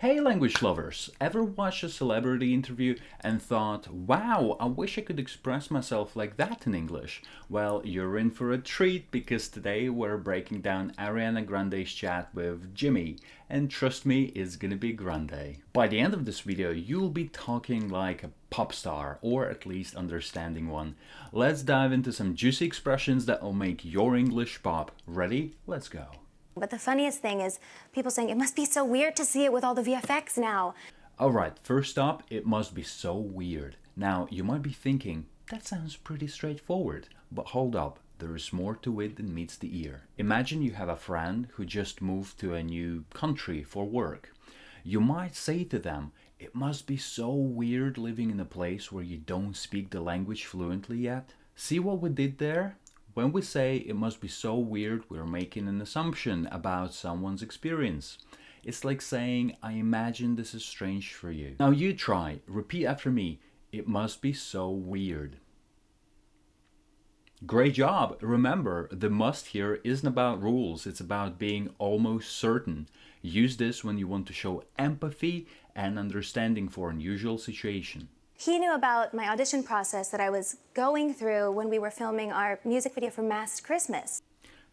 Hey language lovers, ever watched a celebrity interview and thought, wow, I wish I could express myself like that in English? Well, you're in for a treat because today we're breaking down Ariana Grande's chat with Jimmy, and trust me, it's gonna be grande. By the end of this video, you'll be talking like a pop star, or at least understanding one. Let's dive into some juicy expressions that will make your English pop. Ready? Let's go. But the funniest thing is people saying, it must be so weird to see it with all the VFX now. Alright, first up, it must be so weird. Now, you might be thinking, that sounds pretty straightforward. But hold up, there is more to it than meets the ear. Imagine you have a friend who just moved to a new country for work. You might say to them, it must be so weird living in a place where you don't speak the language fluently yet. See what we did there? When we say it must be so weird, we're making an assumption about someone's experience. It's like saying, I imagine this is strange for you. Now you try, repeat after me, it must be so weird. Great job! Remember, the must here isn't about rules, it's about being almost certain. Use this when you want to show empathy and understanding for an unusual situation. He knew about my audition process that I was going through when we were filming our music video for Masked Christmas.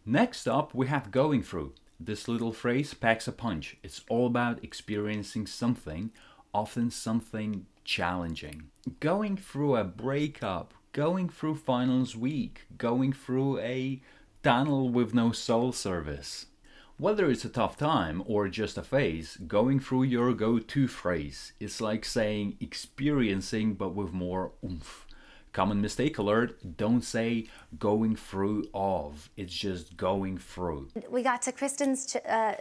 Next up, we have going through. This little phrase packs a punch. It's all about experiencing something, often something challenging. Going through a breakup, going through finals week, going through a tunnel with no cell service. Whether it's a tough time or just a phase, going through your go-to phrase. It's like saying experiencing but with more oomph. Common mistake alert, don't say going through of, it's just going through. We got to Kristen's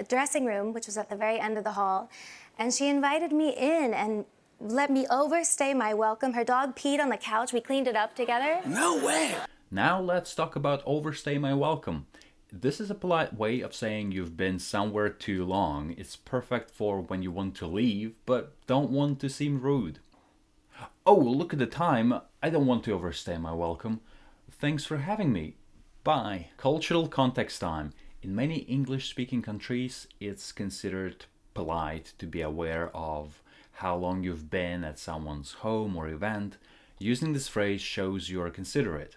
dressing room, which was at the very end of the hall, and she invited me in and let me overstay my welcome. Her dog peed on the couch, we cleaned it up together. No way! Now let's talk about overstay my welcome. This is a polite way of saying you've been somewhere too long. It's perfect for when you want to leave, but don't want to seem rude. Oh, look at the time. I don't want to overstay my welcome. Thanks for having me. Bye. Cultural context time. In many English-speaking countries, it's considered polite to be aware of how long you've been at someone's home or event. Using this phrase shows you're considerate.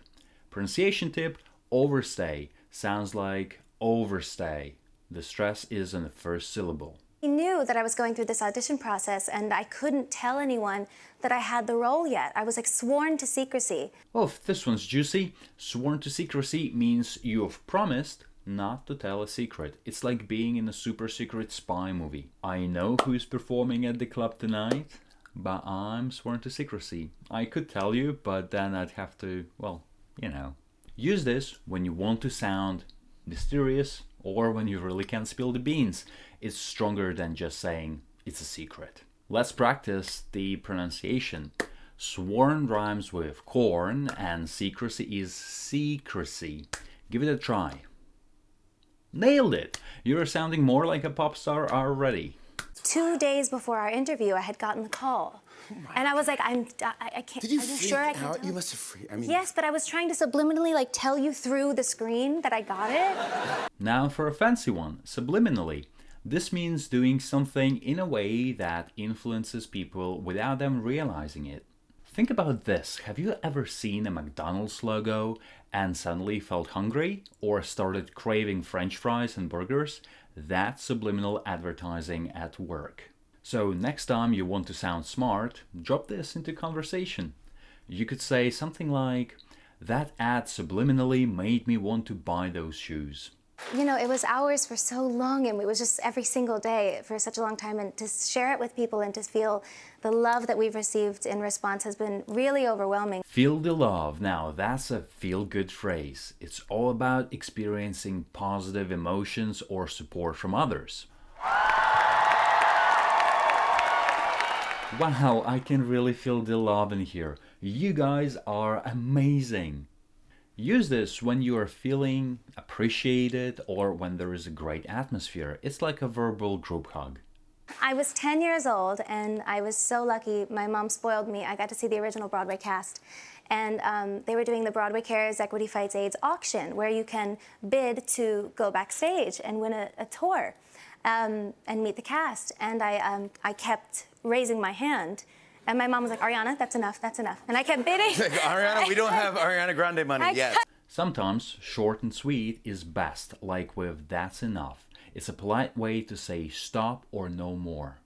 Pronunciation tip, overstay. Sounds like overstay. The stress is on the first syllable. He knew that I was going through this audition process and I couldn't tell anyone that I had the role yet. I was like sworn to secrecy. Oh, this one's juicy. Sworn to secrecy means you have promised not to tell a secret. It's like being in a super secret spy movie. I know who's performing at the club tonight, but I'm sworn to secrecy. I could tell you, but then I'd have to, well, you know. Use this when you want to sound mysterious or when you really can't spill the beans. It's stronger than just saying it's a secret. Let's practice the pronunciation. Sworn rhymes with corn and secrecy is secrecy. Give it a try. Nailed it! You're sounding more like a pop star already. 2 days before our interview, I had gotten the call. And I was like, I can't. Did you are you freak sure I can out? tell? You must have freaked. I mean, Yes, but I was trying to subliminally like tell you through the screen that I got it. Now for a fancy one, subliminally. This means doing something in a way that influences people without them realizing it. Think about this. Have you ever seen a McDonald's logo and suddenly felt hungry or started craving French fries and burgers? That's subliminal advertising at work. So next time you want to sound smart, drop this into conversation. You could say something like, that ad subliminally made me want to buy those shoes. You know, it was ours for so long and it was just every single day for such a long time, and to share it with people and to feel the love that we've received in response has been really overwhelming. Feel the love. Now that's a feel-good phrase. It's all about experiencing positive emotions or support from others. Wow, I can really feel the love in here. You guys are amazing. Use this when you are feeling appreciated or when there is a great atmosphere. It's like a verbal group hug. I was 10 years old and I was so lucky. My mom spoiled me. I got to see the original Broadway cast. And they were doing the Broadway Cares Equity Fights AIDS auction where you can bid to go backstage and win a tour. and meet the cast. And I kept raising my hand. And my mom was like, Ariana, that's enough, that's enough. And I kept bidding. Ariana, we don't have Ariana Grande money yet. Sometimes short and sweet is best, like with that's enough. It's a polite way to say stop or no more.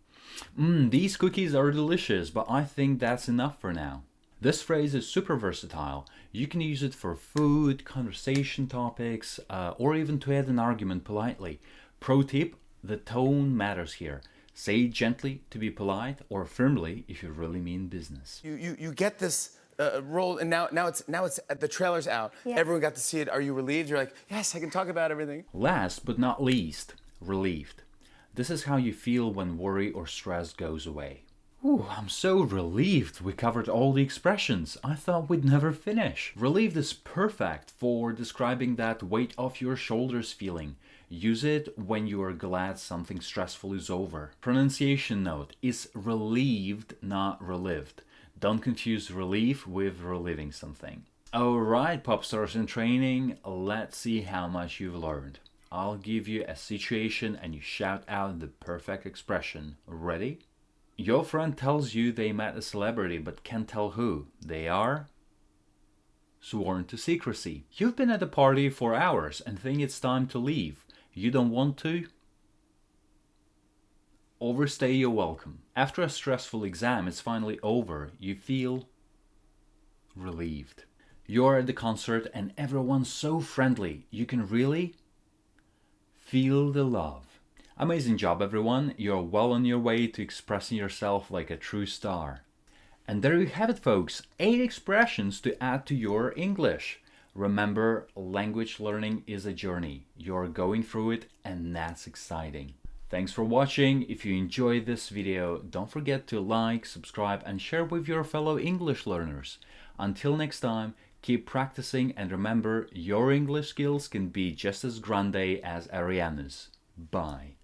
These cookies are delicious, but I think that's enough for now. This phrase is super versatile. You can use it for food, conversation topics, or even to add an argument politely. Pro tip, the tone matters here. Say it gently to be polite, or firmly if you really mean business. You get this role, and now it's the trailer's out. Yeah. Everyone got to see it. Are you relieved? You're like, yes, I can talk about everything. Last but not least, relieved. This is how you feel when worry or stress goes away. Ooh, I'm so relieved we covered all the expressions. I thought we'd never finish. Relieved is perfect for describing that weight off your shoulders feeling. Use it when you are glad something stressful is over. Pronunciation note is relieved, not relived. Don't confuse relief with reliving something. Alright, pop stars in training, let's see how much you've learned. I'll give you a situation and you shout out the perfect expression. Ready? Your friend tells you they met a celebrity but can't tell who. They are sworn to secrecy. You've been at a party for hours and think it's time to leave. You don't want to? Overstay your welcome. After a stressful exam is finally over, you feel relieved. You're at the concert and everyone's so friendly. You can really feel the love. Amazing job, everyone. You're well on your way to expressing yourself like a true star. And there you have it, folks. 8 expressions to add to your English. Remember, language learning is a journey. You're going through it, and that's exciting. Thanks for watching. If you enjoyed this video, don't forget to like, subscribe, and share with your fellow English learners. Until next time, keep practicing, and remember, your English skills can be just as grande as Ariana's. Bye.